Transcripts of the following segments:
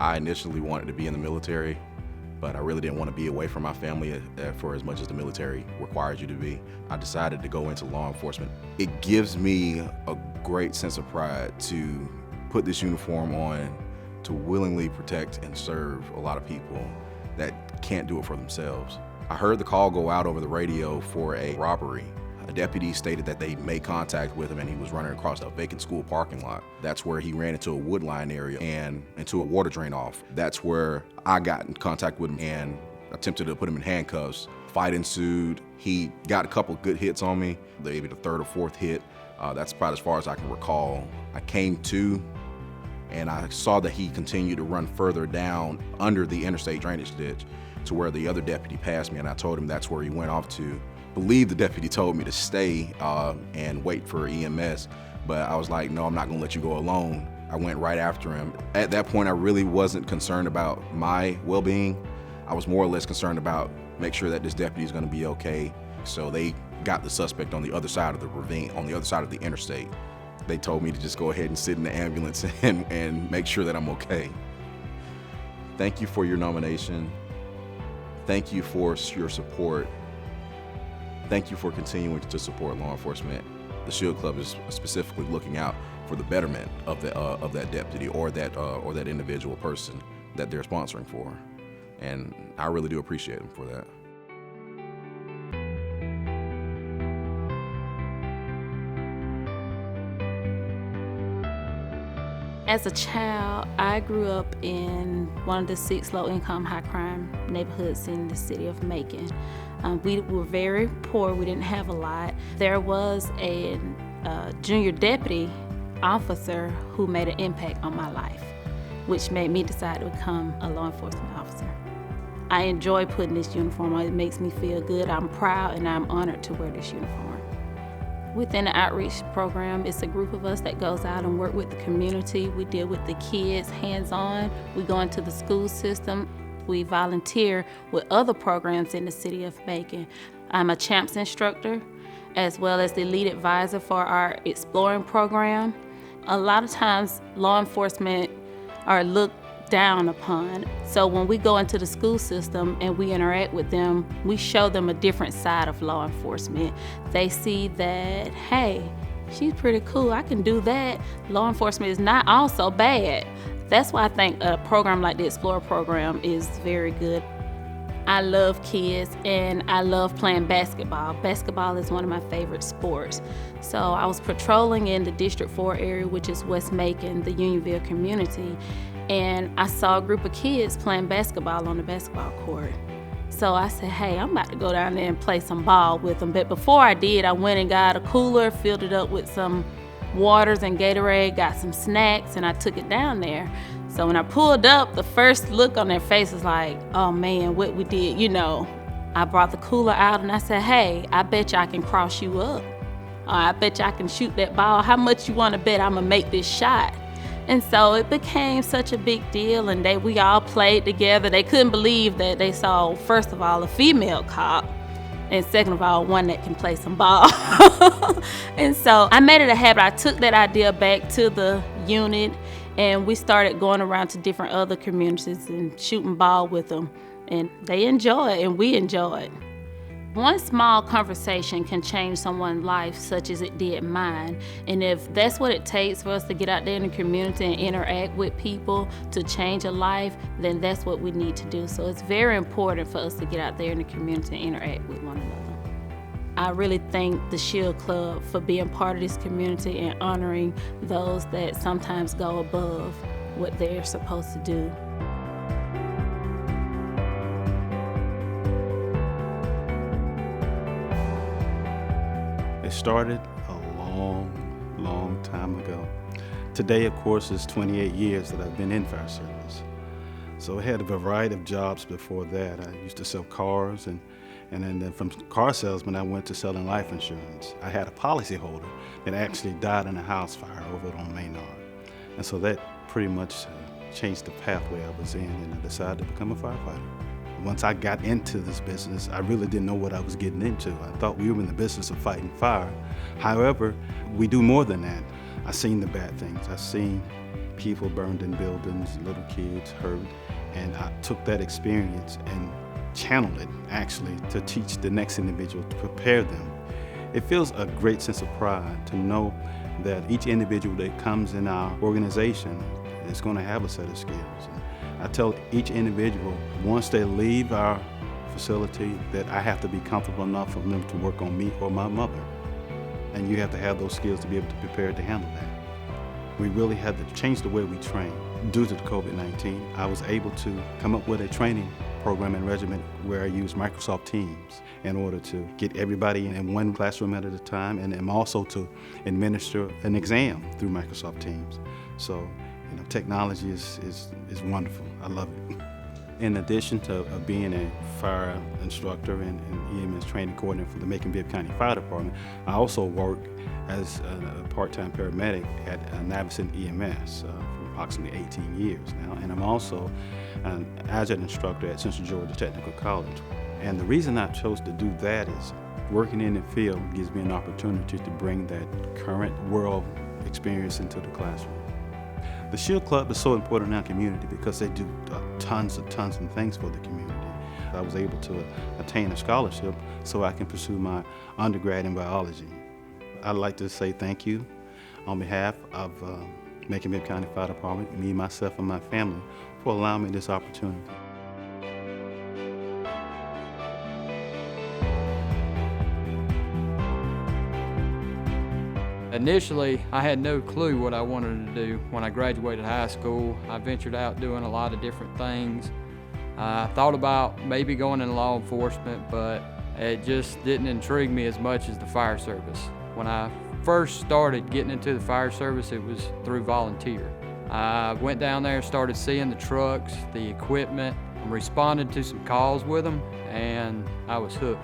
I initially wanted to be in the military, but I really didn't want to be away from my family for as much as the military requires you to be. I decided to go into law enforcement. It gives me a great sense of pride to put this uniform on, to willingly protect and serve a lot of people that can't do it for themselves. I heard the call go out over the radio for a robbery. A deputy stated that they made contact with him and he was running across a vacant school parking lot. That's where he ran into a wood line area and into a water drain off. That's where I got in contact with him and attempted to put him in handcuffs. Fight ensued. He got a couple good hits on me, maybe the third or fourth hit. That's about as far as I can recall. I came to and I saw that he continued to run further down under the interstate drainage ditch to where the other deputy passed me, and I told him that's where he went off to. I believe the deputy told me to stay and wait for EMS, but I was like, no, I'm not gonna let you go alone. I went right after him. At that point, I really wasn't concerned about my well-being. I was more or less concerned about make sure that this deputy is gonna be okay. So they got the suspect on the other side of the ravine, on the other side of the interstate. They told me to just go ahead and sit in the ambulance and make sure that I'm okay. Thank you for your nomination. Thank you for your support. Thank you for continuing to support law enforcement. The Shield Club is specifically looking out for the betterment of that deputy or that individual person that they're sponsoring for, and I really do appreciate them for that. As a child, I grew up in one of the 6 low-income, high-crime neighborhoods in the city of Macon. We were very poor. We didn't have a lot. There was a junior deputy officer who made an impact on my life, which made me decide to become a law enforcement officer. I enjoy putting this uniform on. It makes me feel good. I'm proud and I'm honored to wear this uniform. Within the outreach program, it's a group of us that goes out and work with the community. We deal with the kids hands-on. We go into the school system. We volunteer with other programs in the city of Macon. I'm a CHAMPS instructor, as well as the lead advisor for our Exploring program. A lot of times, law enforcement are looked down upon. So when we go into the school system and we interact with them, we show them a different side of law enforcement. They see that, hey, she's pretty cool, I can do that. Law enforcement is not all so bad. That's why I think a program like the Explorer program is very good. I love kids and I love playing basketball. Basketball is one of my favorite sports. So I was patrolling in the District 4 area, which is West Macon, the Unionville community, and I saw a group of kids playing basketball on the basketball court. So I said, hey, I'm about to go down there and play some ball with them. But before I did, I went and got a cooler, filled it up with some waters and Gatorade, got some snacks, and I took it down there. So when I pulled up, the first look on their face was like, oh man, what we did, you know. I brought the cooler out and I said, hey, I bet you I can cross you up. I bet you I can shoot that ball. How much you want to bet I'm gonna make this shot? And so it became such a big deal, and we all played together. They couldn't believe that they saw, first of all, a female cop, and second of all, one that can play some ball. And so I made it a habit. I took that idea back to the unit, and we started going around to different other communities and shooting ball with them. And they enjoy it, and we enjoy it. One small conversation can change someone's life, such as it did mine. And if that's what it takes for us to get out there in the community and interact with people to change a life, then that's what we need to do. So it's very important for us to get out there in the community and interact with one another. I really thank the Shield Club for being part of this community and honoring those that sometimes go above what they're supposed to do. It started a long time ago. Today, of course, is 28 years that I've been in fire service. So I had a variety of jobs before that. I used to sell cars, and then from car salesman, I went to selling life insurance. I had a policyholder that actually died in a house fire over on Maynard. And so that pretty much changed the pathway I was in, and I decided to become a firefighter. Once I got into this business, I really didn't know what I was getting into. I thought we were in the business of fighting fire. However, we do more than that. I've seen the bad things. I've seen people burned in buildings, little kids hurt, and I took that experience and channeled it actually to teach the next individual, to prepare them. It feels a great sense of pride to know that each individual that comes in our organization is going to have a set of skills. And I tell each individual, once they leave our facility, that I have to be comfortable enough for them to work on me or my mother. And you have to have those skills to be able to prepare to handle that. We really had to change the way we train. Due to the COVID-19, I was able to come up with a training program and regimen where I use Microsoft Teams in order to get everybody in one classroom at a time, and also to administer an exam through Microsoft Teams. So, technology is wonderful. I love it. In addition to being a fire instructor and EMS training coordinator for the Macon-Bibb County Fire Department, I also work as a part-time paramedic at Navison EMS for approximately 18 years now, and I'm also an adjunct instructor at Central Georgia Technical College. And the reason I chose to do that is working in the field gives me an opportunity to bring that current world experience into the classroom. The Shield Club is so important in our community because they do tons of things for the community. I was able to attain a scholarship so I can pursue my undergrad in biology. I'd like to say thank you on behalf of Macon-Bibb County Fire Department, me, myself, and my family for allowing me this opportunity. Initially, I had no clue what I wanted to do. When I graduated high school, I ventured out doing a lot of different things. I thought about maybe going in law enforcement, but it just didn't intrigue me as much as the fire service. When I first started getting into the fire service, it was through volunteer. I went down there and started seeing the trucks, the equipment, and responded to some calls with them, and I was hooked.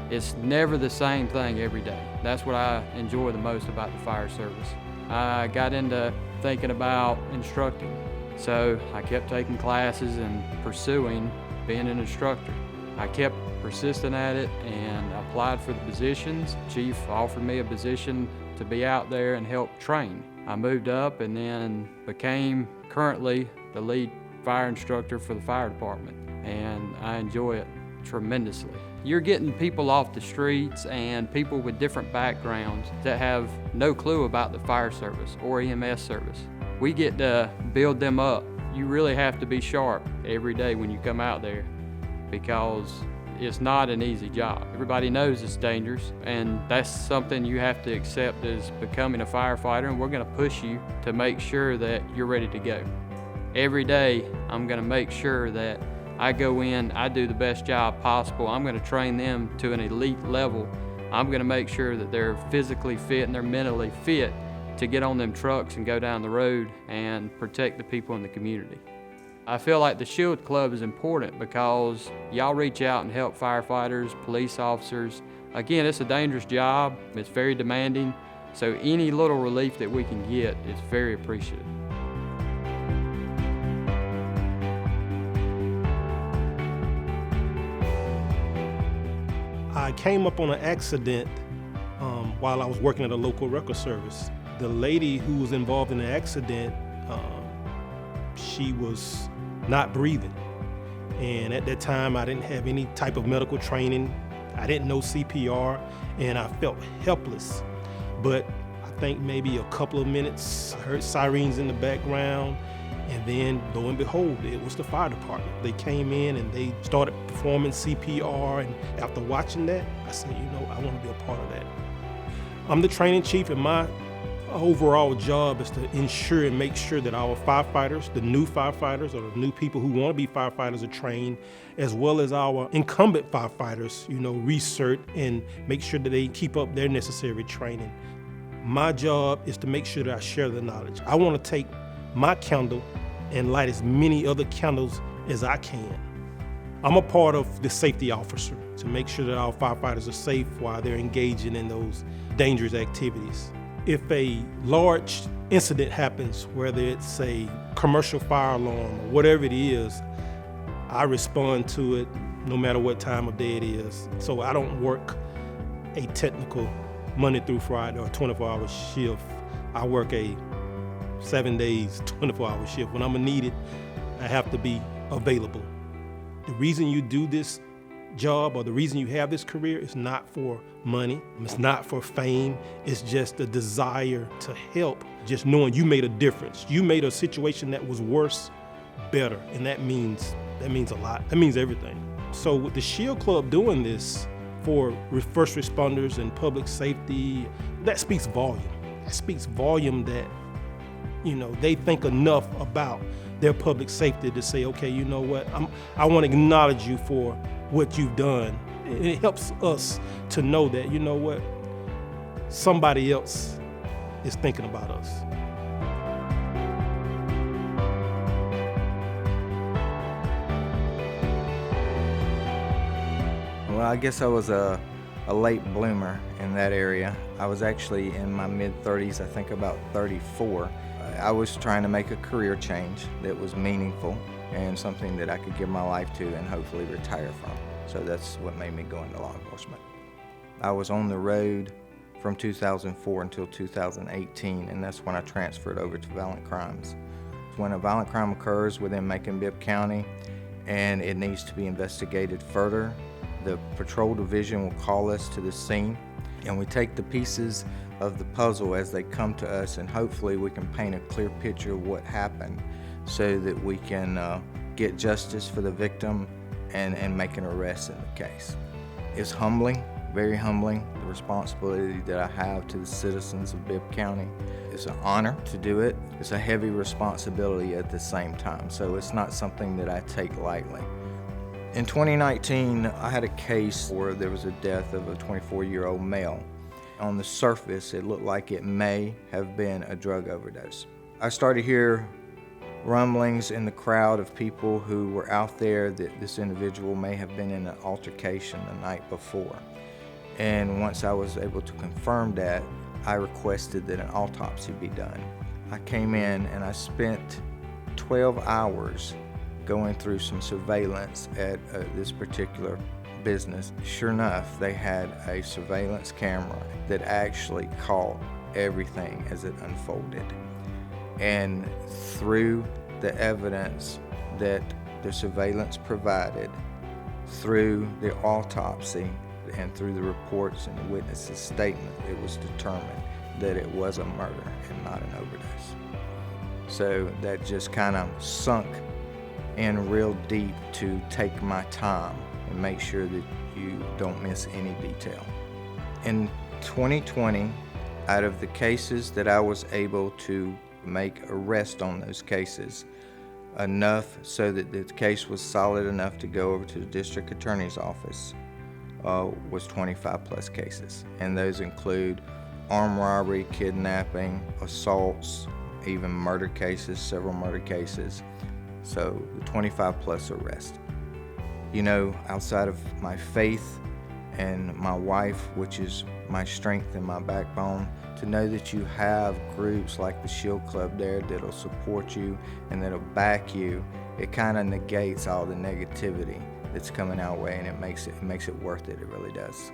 It's never the same thing every day. That's what I enjoy the most about the fire service. I got into thinking about instructing, so I kept taking classes and pursuing being an instructor. I kept persisting at it and applied for the positions. Chief offered me a position to be out there and help train. I moved up and then became currently the lead fire instructor for the fire department, and I enjoy it tremendously. You're getting people off the streets and people with different backgrounds that have no clue about the fire service or EMS service. We get to build them up. You really have to be sharp every day when you come out there because it's not an easy job. Everybody knows it's dangerous, and that's something you have to accept as becoming a firefighter, and we're gonna push you to make sure that you're ready to go. Every day, I'm gonna make sure that I go in, I do the best job possible. I'm gonna train them to an elite level. I'm gonna make sure that they're physically fit and they're mentally fit to get on them trucks and go down the road and protect the people in the community. I feel like the Shield Club is important because y'all reach out and help firefighters, police officers. Again, it's a dangerous job, it's very demanding, so any little relief that we can get is very appreciated. I came up on an accident while I was working at a local record service. The lady who was involved in the accident, she was not breathing. And at that time, I didn't have any type of medical training. I didn't know CPR, and I felt helpless. But I think maybe a couple of minutes, I heard sirens in the background, and then lo and behold, it was the fire department. They came in and they started performing CPR, and after watching that, I said, I want to be a part of that. I'm the training chief, and my overall job is to ensure and make sure that our firefighters, the new firefighters or the new people who want to be firefighters, are trained, as well as our incumbent firefighters, research and make sure that they keep up their necessary training. My job is to make sure that I share the knowledge. I want to take my candle and light as many other candles as I can. I'm a part of the safety officer to make sure that our firefighters are safe while they're engaging in those dangerous activities. If a large incident happens, whether it's a commercial fire alarm or whatever it is, I respond to it no matter what time of day it is. So I don't work a technical Monday through Friday or 24-hour shift. I work a 7 days, 24-hour shift. When I'm needed, I have to be available. The reason you do this job or the reason you have this career is not for money, it's not for fame, it's just a desire to help, just knowing you made a difference. You made a situation that was worse better, and that means a lot. That means everything. So with the Shield Club doing this for first responders and public safety, that speaks volume. That speaks volume that, they think enough about their public safety to say, okay, you know what, I want to acknowledge you for what you've done. And it helps us to know that, you know what, somebody else is thinking about us. Well, I guess I was a late bloomer in that area. I was actually in my mid-30s, I think about 34. I was trying to make a career change that was meaningful and something that I could give my life to and hopefully retire from. So that's what made me go into law enforcement. I was on the road from 2004 until 2018, and that's when I transferred over to violent crimes. When a violent crime occurs within Macon-Bibb County and it needs to be investigated further, the patrol division will call us to the scene, and we take the pieces of the puzzle as they come to us, and hopefully we can paint a clear picture of what happened so that we can get justice for the victim and make an arrest in the case. It's humbling, very humbling, the responsibility that I have to the citizens of Bibb County. It's an honor to do it. It's a heavy responsibility at the same time, so it's not something that I take lightly. In 2019, I had a case where there was a death of a 24-year-old male. On the surface, it looked like it may have been a drug overdose. I started to hear rumblings in the crowd of people who were out there that this individual may have been in an altercation the night before. And once I was able to confirm that, I requested that an autopsy be done. I came in and I spent 12 hours going through some surveillance at this particular business. Sure enough, they had a surveillance camera that actually caught everything as it unfolded. And through the evidence that the surveillance provided, through the autopsy, and through the reports and the witnesses' statement, it was determined that it was a murder and not an overdose. So that just kind of sunk in real deep to take my time and make sure that you don't miss any detail. In 2020, out of the cases that I was able to make arrest on those cases, enough so that the case was solid enough to go over to the district attorney's office, was 25 plus cases. And those include armed robbery, kidnapping, assaults, even murder cases, several murder cases. So the 25 plus arrests. Outside of my faith and my wife, which is my strength and my backbone, to know that you have groups like the Shield Club there that'll support you and that'll back you, it kind of negates all the negativity that's coming our way, and it makes it worth it. It really does.